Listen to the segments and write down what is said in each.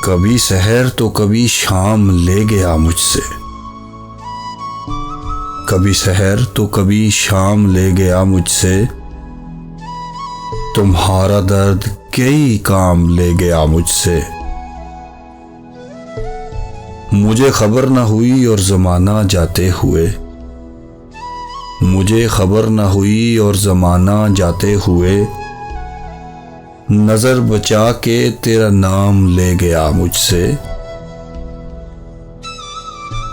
कभी सहर तो कभी शाम ले गया मुझसे, कभी सहर तो कभी शाम ले गया मुझसे। तुम्हारा दर्द कई काम ले गया मुझसे। मुझे खबर न हुई और ज़माना जाते हुए, मुझे खबर न हुई और ज़माना जाते हुए, नज़र बचा के तेरा नाम ले गया मुझसे।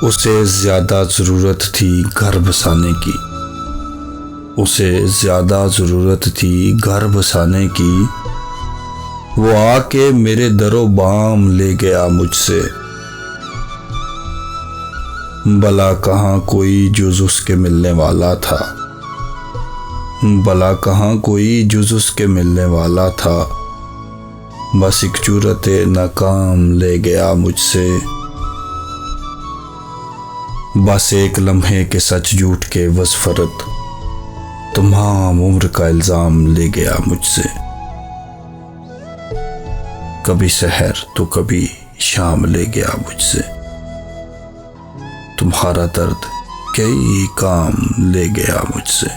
उसे ज़्यादा ज़रूरत थी घर बसाने की, उसे ज़्यादा ज़रूरत थी घर बसाने की। वो आके मेरे दरो बाम ले गया मुझसे। भला कहाँ कोई जुज़ उसके मिलने वाला था, भला कहाँ कोई जुज़ उसके मिलने वाला था। बस एक जूरते नाकाम ले गया मुझसे। बस एक लम्हे के सच झूठ के वज़फ़रत, तमाम उम्र का इल्ज़ाम ले गया मुझसे। कभी सहर तो कभी शाम ले गया मुझसे। तुम्हारा दर्द कई काम ले गया मुझसे।